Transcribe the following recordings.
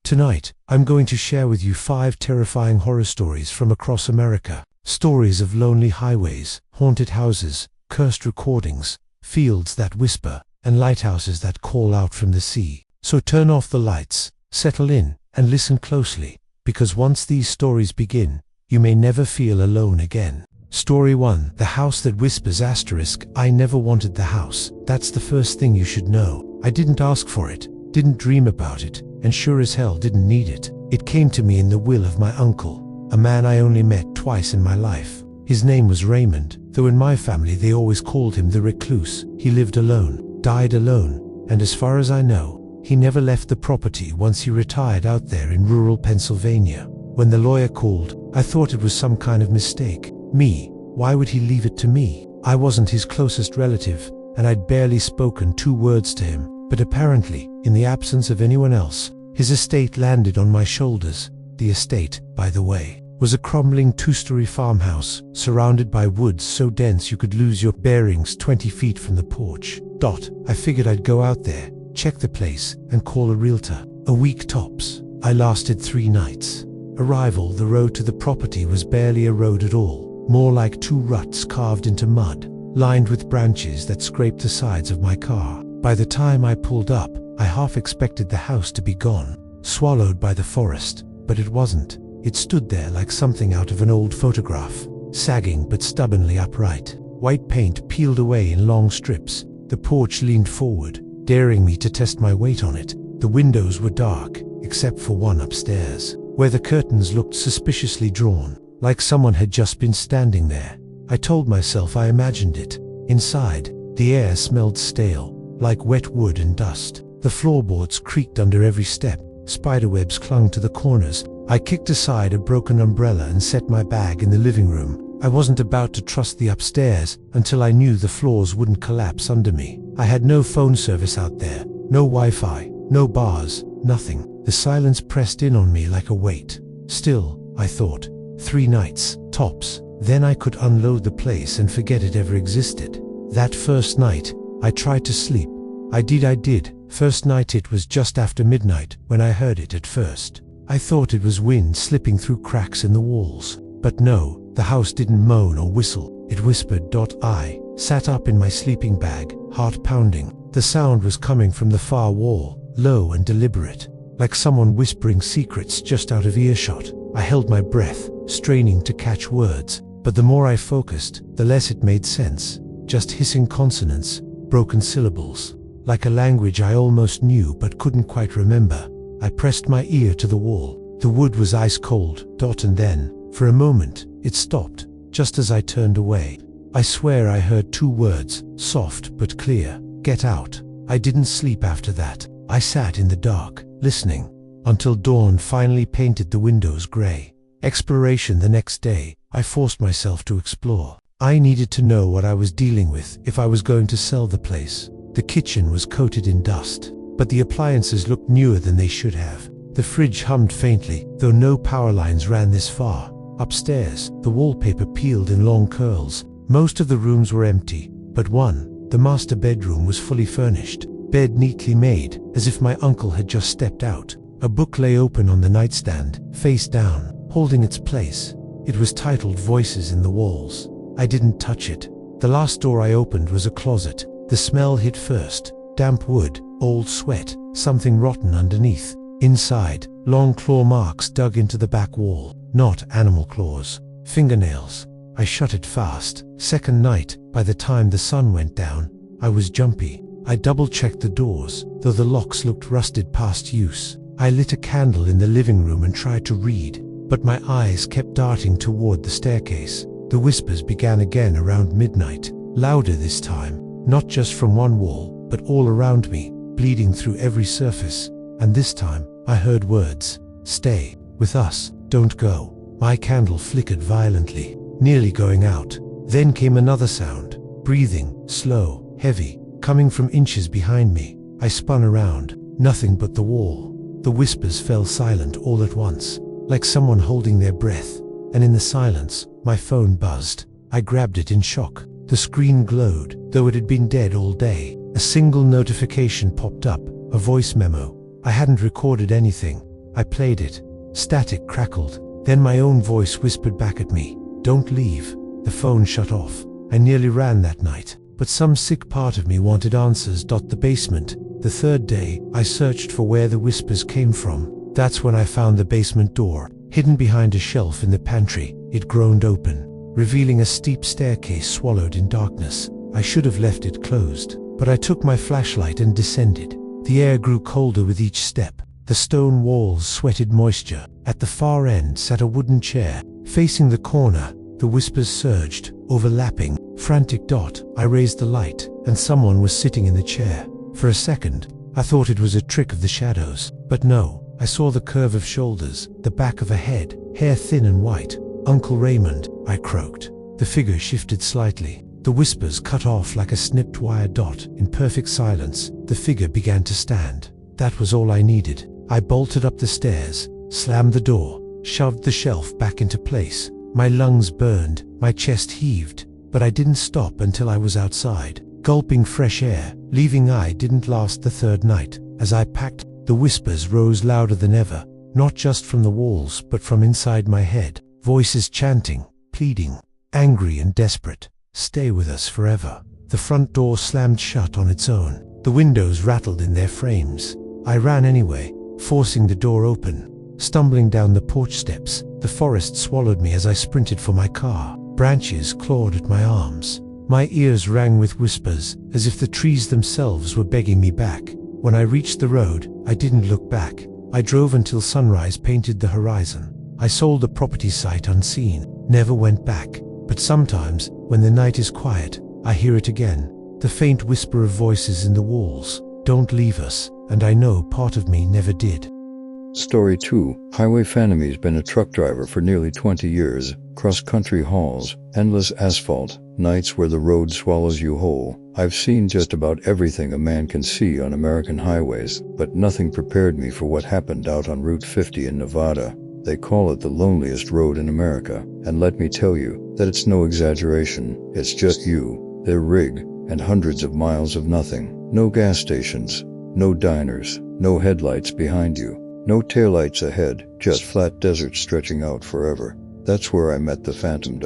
Tonight, I'm going to share with you 5 terrifying horror stories from across America. Stories of lonely highways, haunted houses, cursed recordings, fields that whisper, and lighthouses that call out from the sea. So turn off the lights, settle in, and listen closely, because once these stories begin, you may never feel alone again. Story 1. The House That Whispers *. I never wanted the house. That's the first thing you should know. I didn't ask for it, didn't dream about it, and sure as hell didn't need it. It came to me in the will of my uncle, a man I only met twice in my life. His name was Raymond, though in my family they always called him the recluse. He lived alone, died alone, and as far as I know, he never left the property once he retired out there in rural Pennsylvania. When the lawyer called, I thought it was some kind of mistake. Me, why would he leave it to me? I wasn't his closest relative, and I'd barely spoken 2 words to him. But apparently, in the absence of anyone else, his estate landed on my shoulders. The estate, by the way, was a crumbling 2-story farmhouse, surrounded by woods so dense you could lose your bearings 20 feet from the porch. I figured I'd go out there, check the place, and call a realtor. A week tops. I lasted 3 nights. Arrival: the road to the property was barely a road at all, more like 2 ruts carved into mud, lined with branches that scraped the sides of my car. By the time I pulled up, I half expected the house to be gone, swallowed by the forest, but it wasn't. It stood there like something out of an old photograph, sagging but stubbornly upright. White paint peeled away in long strips. The porch leaned forward, daring me to test my weight on it. The windows were dark, except for one upstairs, where the curtains looked suspiciously drawn, like someone had just been standing there. I told myself I imagined it. Inside, the air smelled stale, like wet wood and dust. The floorboards creaked under every step. Spiderwebs clung to the corners. I kicked aside a broken umbrella and set my bag in the living room. I wasn't about to trust the upstairs until I knew the floors wouldn't collapse under me. I had no phone service out there, no Wi-Fi, no bars, nothing. The silence pressed in on me like a weight. Still, I thought, 3 nights, tops. Then I could unload the place and forget it ever existed. That first night, I tried to sleep. I did. First night it was just after midnight when I heard it at first. I thought it was wind slipping through cracks in the walls. But no, the house didn't moan or whistle. It whispered. I sat up in my sleeping bag, heart pounding. The sound was coming from the far wall, low and deliberate, like someone whispering secrets just out of earshot. I held my breath, straining to catch words, but the more I focused, the less it made sense. Just hissing consonants, broken syllables, like a language I almost knew but couldn't quite remember. I pressed my ear to the wall. The wood was ice cold. And then, for a moment, it stopped, just as I turned away. I swear I heard 2 words, soft but clear: get out. I didn't sleep after that. I sat in the dark, listening, until dawn finally painted the windows gray. Exploration. The next day, I forced myself to explore. I needed to know what I was dealing with if I was going to sell the place. The kitchen was coated in dust, but the appliances looked newer than they should have. The fridge hummed faintly, though no power lines ran this far. Upstairs, the wallpaper peeled in long curls. Most of the rooms were empty, but one, the master bedroom, was fully furnished. Bed neatly made, as if my uncle had just stepped out. A book lay open on the nightstand, face down, holding its place. It was titled Voices in the Walls. I didn't touch it. The last door I opened was a closet. The smell hit first: damp wood, old sweat, something rotten underneath. Inside, long claw marks dug into the back wall. Not animal claws, fingernails. I shut it fast. Second night, by the time the sun went down, I was jumpy. I double-checked the doors, though the locks looked rusted past use. I lit a candle in the living room and tried to read, but my eyes kept darting toward the staircase. The whispers began again around midnight, louder this time, not just from one wall, but all around me, bleeding through every surface. And this time, I heard words: stay with us, don't go. My candle flickered violently, nearly going out. Then came another sound, breathing, slow, heavy, coming from inches behind me. I spun around, nothing but the wall. The whispers fell silent all at once, like someone holding their breath, and in the silence, my phone buzzed. I grabbed it in shock. The screen glowed, though it had been dead all day. A single notification popped up, a voice memo. I hadn't recorded anything. I played it. Static crackled. Then my own voice whispered back at me, "Don't leave." The phone shut off. I nearly ran that night, but some sick part of me wanted answers. The basement. The third day, I searched for where the whispers came from. That's when I found the basement door, hidden behind a shelf in the pantry. It groaned open, revealing a steep staircase swallowed in darkness. I should have left it closed, but I took my flashlight and descended. The air grew colder with each step. The stone walls sweated moisture. At the far end sat a wooden chair. Facing the corner, the whispers surged, overlapping, frantic. I raised the light, and someone was sitting in the chair. For a second, I thought it was a trick of the shadows. But no, I saw the curve of shoulders, the back of a head, hair thin and white. "Uncle Raymond," I croaked. The figure shifted slightly. The whispers cut off like a snipped wire. In perfect silence, the figure began to stand. That was all I needed. I bolted up the stairs, slammed the door, shoved the shelf back into place. My lungs burned, my chest heaved, but I didn't stop until I was outside, gulping fresh air. Leaving I didn't last the third night. As I packed, the whispers rose louder than ever, not just from the walls but from inside my head. Voices chanting, pleading, angry and desperate. "Stay with us forever." The front door slammed shut on its own. The windows rattled in their frames. I ran anyway, forcing the door open. Stumbling down the porch steps, the forest swallowed me as I sprinted for my car. Branches clawed at my arms. My ears rang with whispers, as if the trees themselves were begging me back. When I reached the road, I didn't look back. I drove until sunrise painted the horizon. I sold the property site unseen, never went back. But sometimes, when the night is quiet, I hear it again. The faint whisper of voices in the walls. "Don't leave us," and I know part of me never did. Story 2. Highway Phantomy's been a truck driver for nearly 20 years. Cross-country hauls, endless asphalt, nights where the road swallows you whole. I've seen just about everything a man can see on American highways, but nothing prepared me for what happened out on Route 50 in Nevada. They call it the loneliest road in America, and let me tell you that it's no exaggeration. It's just you, their rig, and hundreds of miles of nothing. No gas stations, no diners, no headlights behind you, no taillights ahead, just flat desert stretching out forever. That's where I met the Phantom.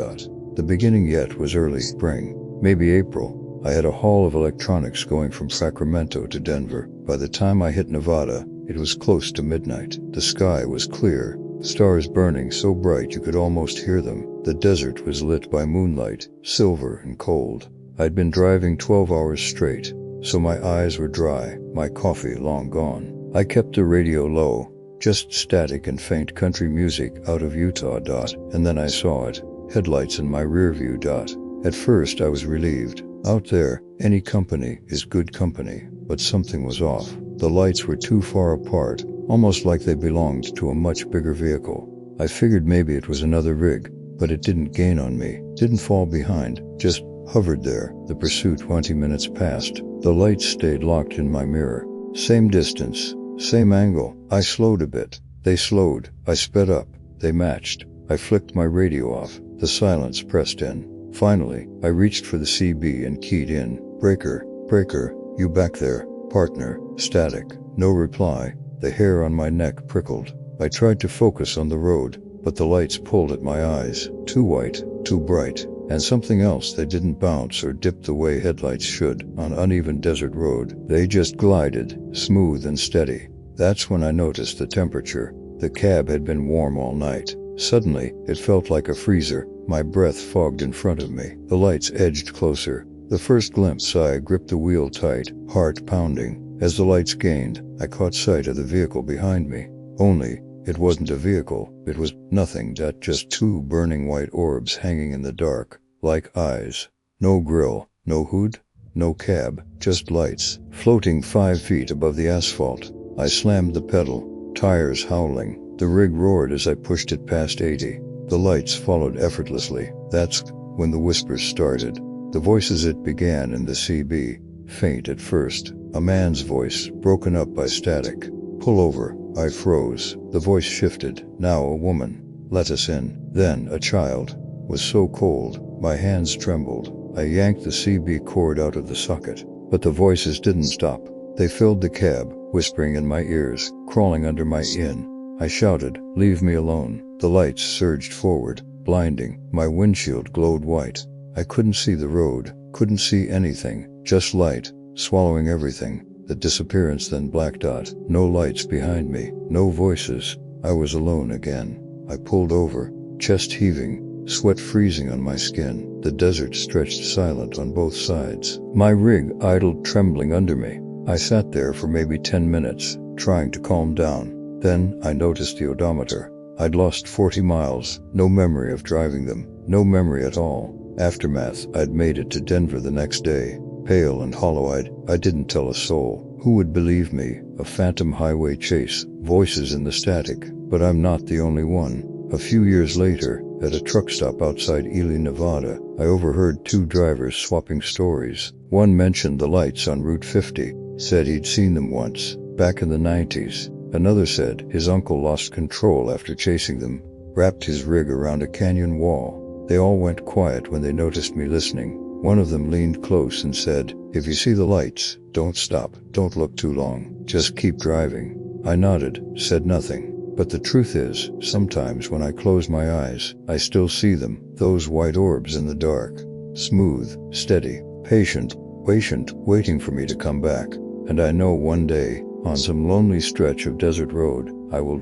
The beginning yet was early spring, maybe April. I had a haul of electronics going from Sacramento to Denver. By the time I hit Nevada, it was close to midnight. The sky was clear, stars burning so bright you could almost hear them. The desert was lit by moonlight, silver and cold. I'd been driving 12 hours straight, so my eyes were dry, my coffee long gone. I kept the radio low, just static and faint country music out of Utah. And then I saw it, headlights in my rear view. At first I was relieved. Out there, any company is good company, but something was off. The lights were too far apart, almost like they belonged to a much bigger vehicle. I figured maybe it was another rig, but it didn't gain on me, didn't fall behind, just hovered there. The pursuit 20 minutes passed. The lights stayed locked in my mirror. Same distance, same angle. I slowed a bit. They slowed. I sped up. They matched. I flicked my radio off. The silence pressed in. Finally, I reached for the CB and keyed in. "Breaker, breaker, you back there, partner." Static. No reply. The hair on my neck prickled. I tried to focus on the road, but the lights pulled at my eyes. Too white, too bright, and something else. They didn't bounce or dip the way headlights should on uneven desert road. They just glided, smooth and steady. That's when I noticed the temperature. The cab had been warm all night. Suddenly, it felt like a freezer. My breath fogged in front of me. The lights edged closer. The first glimpse, I gripped the wheel tight, heart pounding. As the lights gained, I caught sight of the vehicle behind me. Only, it wasn't a vehicle. It was nothing. Just two burning white orbs hanging in the dark, like eyes. No grill, no hood, no cab, just lights, floating 5 feet above the asphalt. I slammed the pedal, tires howling. The rig roared as I pushed it past 80. The lights followed effortlessly. That's when the whispers started. The voices. It began in the CB, faint at first. A man's voice, broken up by static. "Pull over." I froze. The voice shifted. Now a woman. "Let us in." Then a child. Was so cold, my hands trembled. I yanked the CB cord out of the socket. But the voices didn't stop. They filled the cab, whispering in my ears, crawling under my skin. I shouted, "Leave me alone." The lights surged forward, blinding. My windshield glowed white. I couldn't see the road, couldn't see anything, just light, swallowing everything. The disappearance, then black dot. No lights behind me, no voices. I was alone again. I pulled over, chest heaving, sweat freezing on my skin. The desert stretched silent on both sides. My rig idled trembling under me. I sat there for maybe 10 minutes, trying to calm down. Then I noticed the odometer. I'd lost 40 miles, no memory of driving them, no memory at all. Aftermath, I'd made it to Denver the next day. Pale and hollow-eyed, I didn't tell a soul. Who would believe me? A phantom highway chase, voices in the static. But I'm not the only one. A few years later, at a truck stop outside Ely, Nevada, I overheard 2 drivers swapping stories. One mentioned the lights on Route 50, said he'd seen them once, back in the 90s. Another said his uncle lost control after chasing them, wrapped his rig around a canyon wall. They all went quiet when they noticed me listening. One of them leaned close and said, "If you see the lights, don't stop, don't look too long, just keep driving." I nodded, said nothing. But the truth is, sometimes when I close my eyes, I still see them, those white orbs in the dark. Smooth, steady, patient, waiting for me to come back. And I know one day, on some lonely stretch of desert road, I will.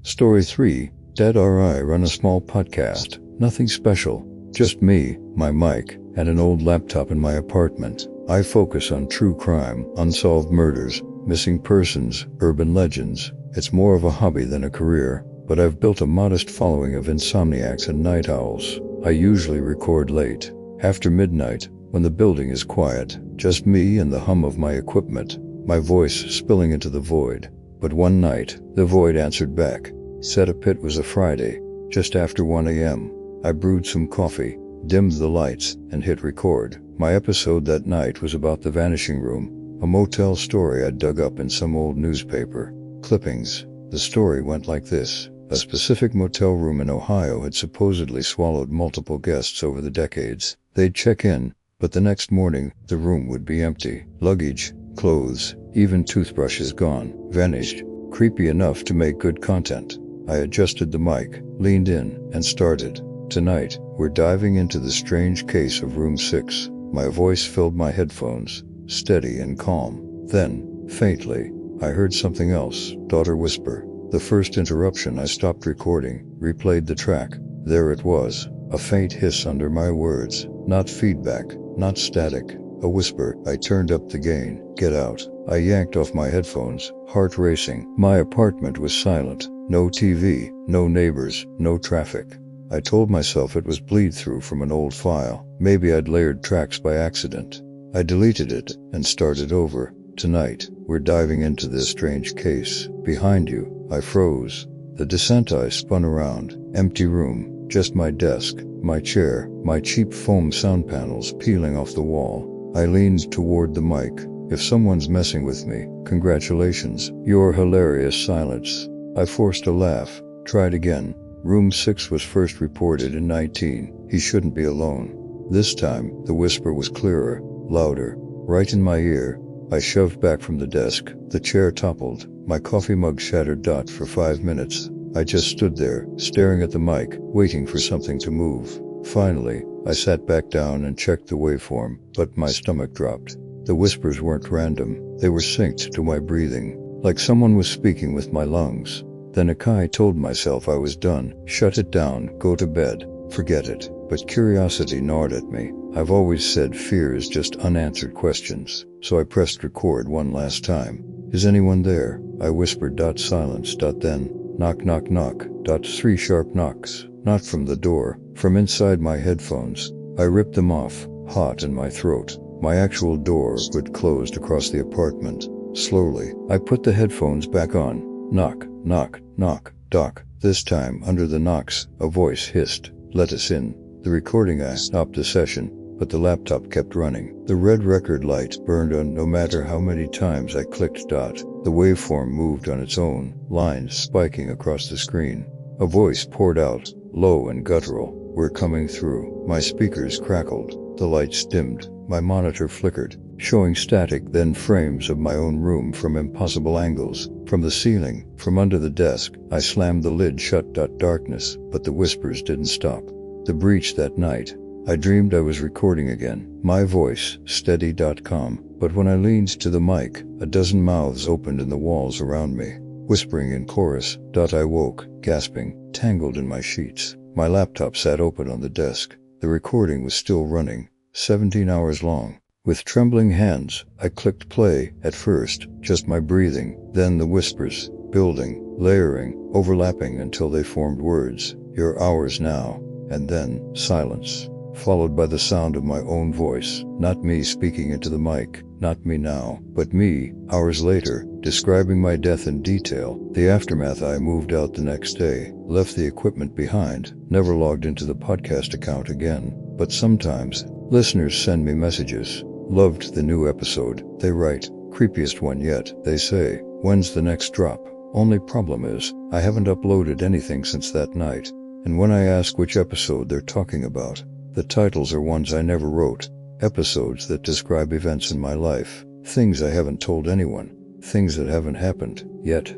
Story 3. Dad or I run a small podcast. Nothing special. Just me, my mic, and an old laptop in my apartment. I focus on true crime, unsolved murders, missing persons, urban legends. It's more of a hobby than a career, but I've built a modest following of insomniacs and night owls. I usually record late, after midnight, when the building is quiet, just me and the hum of my equipment, my voice spilling into the void. But one night, the void answered back. Said it was a Friday, just after 1 a.m. I brewed some coffee, dimmed the lights, and hit record. My episode that night was about the Vanishing Room, a motel story I'd dug up in some old newspaper. Clippings. The story went like this. A specific motel room in Ohio had supposedly swallowed multiple guests over the decades. They'd check in, but the next morning, the room would be empty. Luggage, clothes, even toothbrushes gone, vanished. Creepy enough to make good content. I adjusted the mic, leaned in, and started. Tonight, we're diving into the strange case of Room 6. My voice filled my headphones, steady and calm. Then, faintly, I heard something else. Daughter whisper. The first interruption, I stopped recording, replayed the track. There it was, a faint hiss under my words. Not feedback, not static, a whisper. I turned up the gain. Get out. I yanked off my headphones, heart racing. My apartment was silent. No TV, no neighbors, no traffic. I told myself it was bleed-through from an old file. Maybe I'd layered tracks by accident. I deleted it and started over. Tonight, we're diving into this strange case. Behind you, I froze. The descent, I spun around. Empty room, just my desk, my chair, my cheap foam sound panels peeling off the wall. I leaned toward the mic. If someone's messing with me, congratulations. Your hilarious silence. I forced a laugh. Tried again. Room 6 was first reported in 19. He shouldn't be alone. This time, the whisper was clearer, louder, right in my ear. I shoved back from the desk. The chair toppled. My coffee mug shattered. For 5 minutes, I just stood there, staring at the mic, waiting for something to move. Finally, I sat back down and checked the waveform, but my stomach dropped. The whispers weren't random. They were synced to my breathing, like someone was speaking with my lungs. Then I told myself I was done. Shut it down, go to bed, forget it. But curiosity gnawed at me. I've always said fear is just unanswered questions. So I pressed record one last time. Is anyone there? I whispered. Silence. Then, knock, knock, knock. 3 sharp knocks. Not from the door, from inside my headphones. I ripped them off, hot in my throat. My actual door would closed across the apartment. Slowly, I put the headphones back on. Knock, knock, knock, doc. This time, under the knocks, a voice hissed, "Let us in." The recording, I stopped the session, but the laptop kept running. The red record light burned on no matter how many times I clicked. The waveform moved on its own, lines spiking across the screen. A voice poured out, low and guttural. "We're coming through." My speakers crackled. The lights dimmed. My monitor flickered. showing static, then frames of my own room from impossible angles, from the ceiling, from under the desk. I slammed the lid shut. Darkness, but the whispers didn't stop. The breach that night. I dreamed I was recording again, my voice, steady. Calm. But when I leaned to the mic, a dozen mouths opened in the walls around me, whispering in chorus. I woke, gasping, tangled in my sheets. My laptop sat open on the desk. The recording was still running, 17 hours long. With trembling hands, I clicked play. At first, just my breathing, then the whispers, building, layering, overlapping until they formed words. Your hours now. And then, silence, followed by the sound of my own voice. Not me speaking into the mic, not me now, but me, hours later, describing my death in detail. The aftermath. I moved out the next day, left the equipment behind, never logged into the podcast account again. But sometimes, listeners send me messages. Loved the new episode, they write. Creepiest one yet, they say. When's the next drop? Only problem is, I haven't uploaded anything since that night. And when I ask which episode they're talking about, the titles are ones I never wrote. Episodes that describe events in my life, things I haven't told anyone, things that haven't happened yet.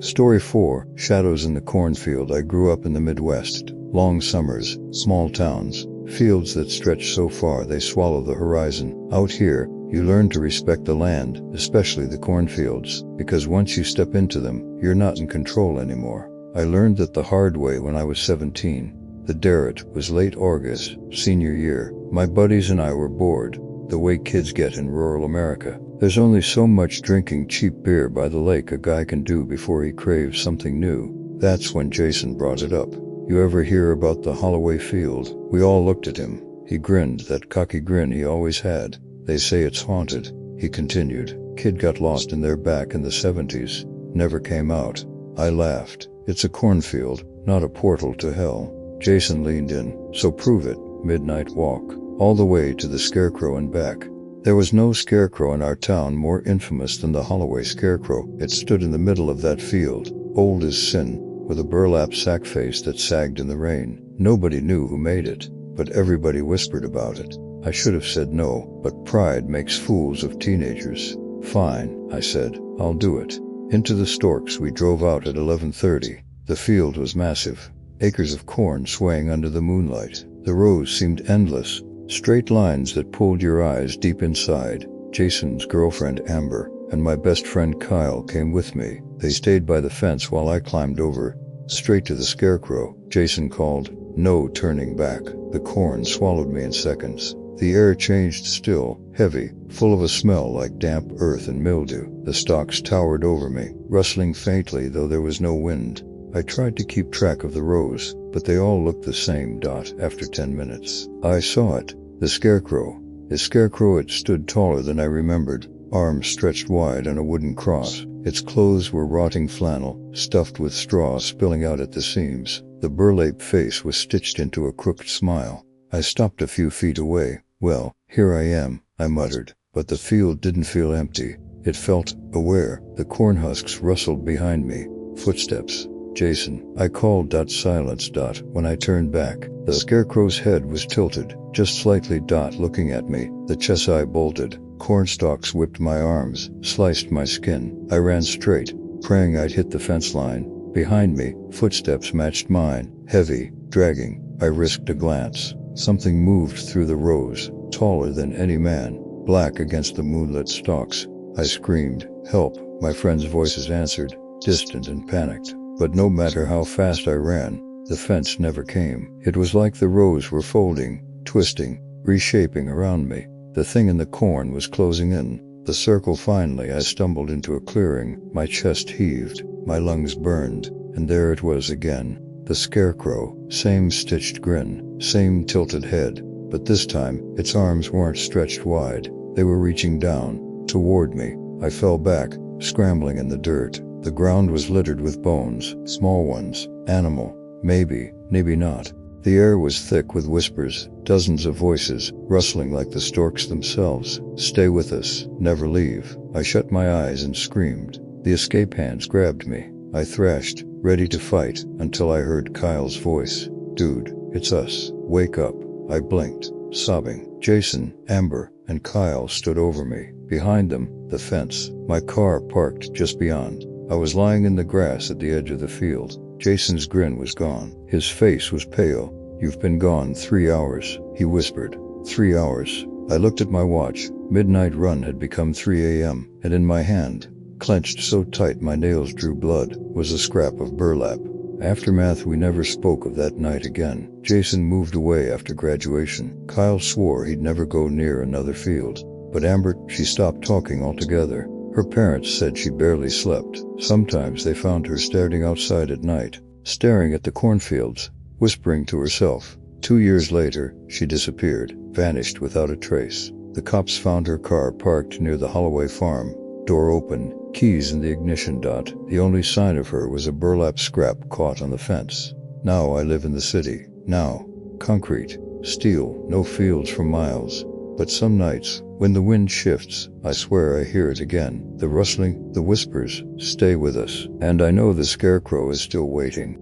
Story 4, Shadows in the Cornfield. I grew up in the Midwest. Long summers, small towns, fields that stretch so far they swallow the horizon. Out here, you learn to respect the land, especially the cornfields, because once you step into them, you're not in control anymore. I learned that the hard way when I was 17. The Derrit was late August, senior year. My buddies and I were bored, the way kids get in rural America. There's only so much drinking cheap beer by the lake a guy can do before he craves something new. That's when Jason brought it up. You ever hear about the Holloway field? We all looked at him. He grinned, that cocky grin he always had. They say it's haunted, he continued. Kid got lost in there back in the 70s. Never came out. I laughed. It's a cornfield, not a portal to hell. Jason leaned in. So prove it. Midnight walk. All the way to the Scarecrow and back. There was no scarecrow in our town more infamous than the Holloway Scarecrow. It stood in the middle of that field, old as sin, with a burlap sack face that sagged in the rain. Nobody knew who made it, but everybody whispered about it. I should have said no, but pride makes fools of teenagers. Fine, I said, I'll do it. Into the Storks we drove out at 11:30. The field was massive. Acres of corn swaying under the moonlight. The rows seemed endless, straight lines that pulled your eyes deep inside. Jason's girlfriend Amber and my best friend Kyle came with me. They stayed by the fence while I climbed over, straight to the Scarecrow. Jason called, no turning back. The corn swallowed me in seconds. The air changed still, heavy, full of a smell like damp earth and mildew. The stalks towered over me, rustling faintly though there was no wind. I tried to keep track of the rows, but they all looked the same. After 10 minutes, I saw it. The Scarecrow. The Scarecrow. It stood taller than I remembered, arms stretched wide on a wooden cross. Its clothes were rotting flannel, stuffed with straw spilling out at the seams. The burlap face was stitched into a crooked smile. I stopped a few feet away. Well, here I am, I muttered, but the field didn't feel empty. It felt aware. The corn husks rustled behind me. Footsteps. Jason, I called. Silence. When I turned back, the Scarecrow's head was tilted, just slightly. Looking at me, the chest eye bolted. Corn stalks whipped my arms, sliced my skin. I ran straight, praying I'd hit the fence line. Behind me, footsteps matched mine, heavy, dragging. I risked a glance. Something moved through the rows, taller than any man, black against the moonlit stalks. I screamed, help. My friends' voices answered, distant and panicked. But no matter how fast I ran, the fence never came. It was like the rows were folding, twisting, reshaping around me. The thing in the corn was closing in. The circle. Finally, I stumbled into a clearing. My chest heaved, my lungs burned, and there it was again. The Scarecrow, same stitched grin, same tilted head, but this time, its arms weren't stretched wide. They were reaching down, toward me. I fell back, scrambling in the dirt. The ground was littered with bones, small ones, animal, maybe not. The air was thick with whispers, dozens of voices, rustling like the storks themselves. Stay with us, never leave. I shut my eyes and screamed. The escape hands grabbed me. I thrashed, ready to fight, until I heard Kyle's voice. Dude, it's us. Wake up. I blinked, sobbing. Jason, Amber, and Kyle stood over me. Behind them, the fence, my car parked just beyond. I was lying in the grass at the edge of the field. Jason's grin was gone. His face was pale. "You've been gone 3 hours," he whispered. 3 hours. I looked at my watch. Midnight run had become 3 a.m., and in my hand, clenched so tight my nails drew blood, was a scrap of burlap. Aftermath. We never spoke of that night again. Jason moved away after graduation. Kyle swore he'd never go near another field. But Amber, she stopped talking altogether. Her parents said she barely slept. Sometimes they found her standing outside at night, staring at the cornfields, whispering to herself. 2 years later, she disappeared, vanished without a trace. The cops found her car parked near the Holloway farm, door open, keys in the ignition. The only sign of her was a burlap scrap caught on the fence. Now I live in the city. Now, concrete, steel, no fields for miles. But some nights, when the wind shifts, I swear I hear it again. The rustling, the whispers, stay with us. And I know the scarecrow is still waiting.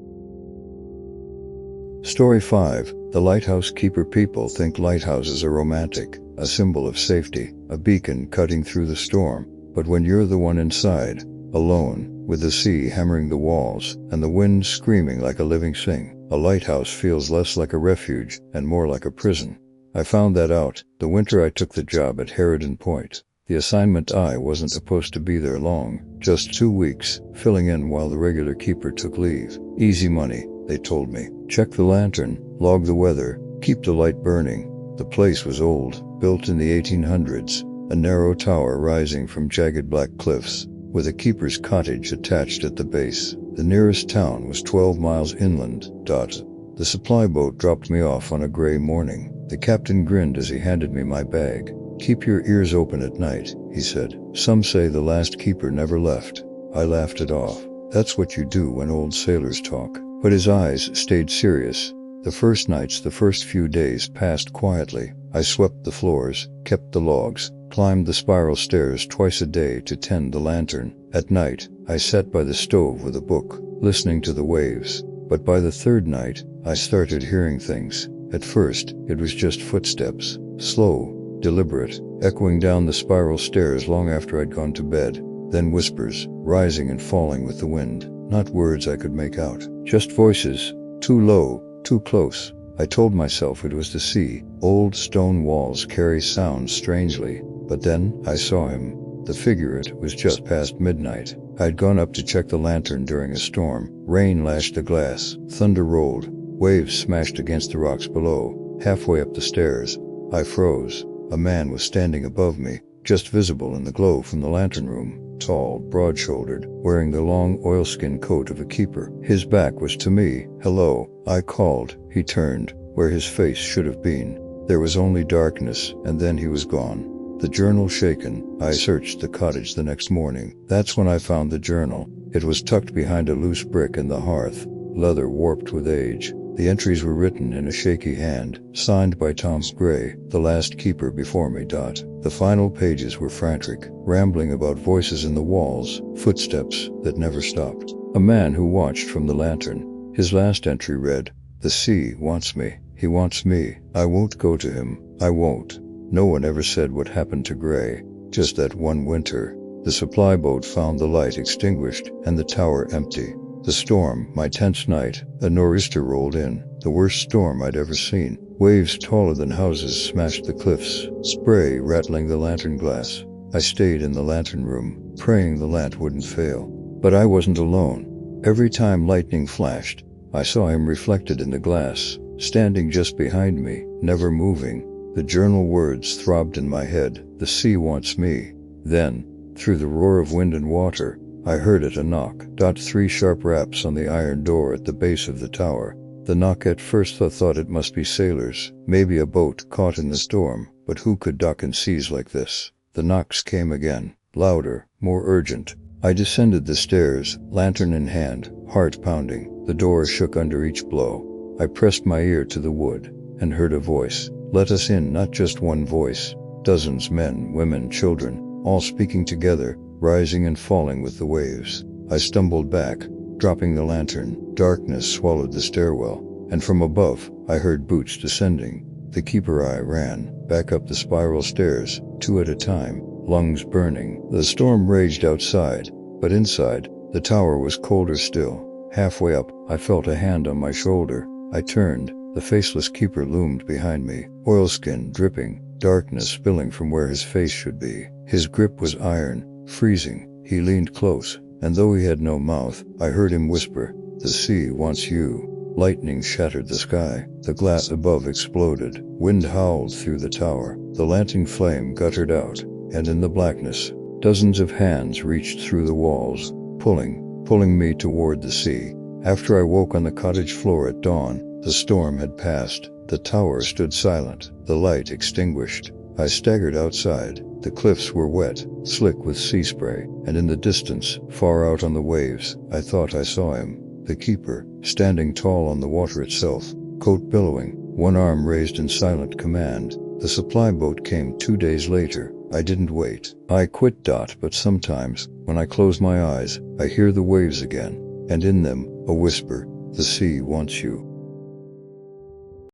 Story 5. The Lighthouse Keeper. People think lighthouses are romantic, a symbol of safety, a beacon cutting through the storm. But when you're the one inside, alone, with the sea hammering the walls and the wind screaming like a living thing, a lighthouse feels less like a refuge and more like a prison. I found that out the winter I took the job at Harridan Point. The assignment, I wasn't supposed to be there long, just 2 weeks, filling in while the regular keeper took leave. Easy money, they told me. Check the lantern, log the weather, keep the light burning. The place was old, built in the 1800s, a narrow tower rising from jagged black cliffs, with a keeper's cottage attached at the base. The nearest town was 12 miles inland. The supply boat dropped me off on a gray morning. The captain grinned as he handed me my bag. "Keep your ears open at night," he said. "Some say the last keeper never left." I laughed it off. That's what you do when old sailors talk. But his eyes stayed serious. The first nights, the first few days passed quietly. I swept the floors, kept the logs, climbed the spiral stairs twice a day to tend the lantern. At night, I sat by the stove with a book, listening to the waves. But by the third night, I started hearing things. At first, it was just footsteps, slow, deliberate, echoing down the spiral stairs long after I'd gone to bed. Then whispers, rising and falling with the wind. Not words I could make out, just voices, too low, too close. I told myself it was the sea. Old stone walls carry sounds strangely. But then, I saw him. The figure. It was just past midnight. I'd gone up to check the lantern during a storm. Rain lashed the glass. Thunder rolled. Waves smashed against the rocks below. Halfway up the stairs, I froze. A man was standing above me, just visible in the glow from the lantern room. Tall, broad-shouldered, wearing the long oilskin coat of a keeper. His back was to me. "Hello," I called. He turned, where his face should have been. There was only darkness, and then he was gone. The journal shaken. I searched the cottage the next morning. That's when I found the journal. It was tucked behind a loose brick in the hearth, leather warped with age. The entries were written in a shaky hand, signed by Tom Gray, the last keeper before me. The final pages were frantic, rambling about voices in the walls, footsteps that never stopped. A man who watched from the lantern. His last entry read, "The sea wants me. He wants me. I won't go to him. I won't." No one ever said what happened to Gray, just that one winter. The supply boat found the light extinguished and the tower empty. The storm, my tense night, a nor'easter rolled in, the worst storm I'd ever seen. Waves taller than houses smashed the cliffs, spray rattling the lantern glass. I stayed in the lantern room, praying the lamp wouldn't fail. But I wasn't alone. Every time lightning flashed, I saw him reflected in the glass, standing just behind me, never moving. The journal words throbbed in my head. The sea wants me. Then, through the roar of wind and water, I heard it, a knock. 3 sharp raps on the iron door at the base of the tower. The knock. At first I thought it must be sailors, maybe a boat caught in the storm, but who could dock in seas like this? The knocks came again, louder, more urgent. I descended the stairs, lantern in hand, heart pounding. The door shook under each blow. I pressed my ear to the wood, and heard a voice. Let us in. Not just one voice. Dozens, men, women, children, all speaking together, rising and falling with the waves. I stumbled back, dropping the lantern. Darkness swallowed the stairwell, and from above, I heard boots descending. The keeper. I ran. back up the spiral stairs, 2 at a time, lungs burning. The storm raged outside, but inside, the tower was colder still. Halfway up, I felt a hand on my shoulder. I turned. The faceless keeper loomed behind me, oilskin dripping, darkness spilling from where his face should be. His grip was iron, freezing. He leaned close, and though he had no mouth, I heard him whisper, "The sea wants you." Lightning shattered the sky. The glass above exploded. Wind howled through the tower. The lantern flame guttered out, and in the blackness, dozens of hands reached through the walls, pulling me toward the sea. After I woke on the cottage floor at dawn, the storm had passed. The tower stood silent, the light extinguished. I staggered outside. The cliffs were wet, slick with sea spray, and in the distance, far out on the waves, I thought I saw him. The keeper, standing tall on the water itself, coat billowing, one arm raised in silent command. The supply boat came 2 days later. I didn't wait. I quit. But sometimes, when I close my eyes, I hear the waves again, and in them, a whisper, "The sea wants you."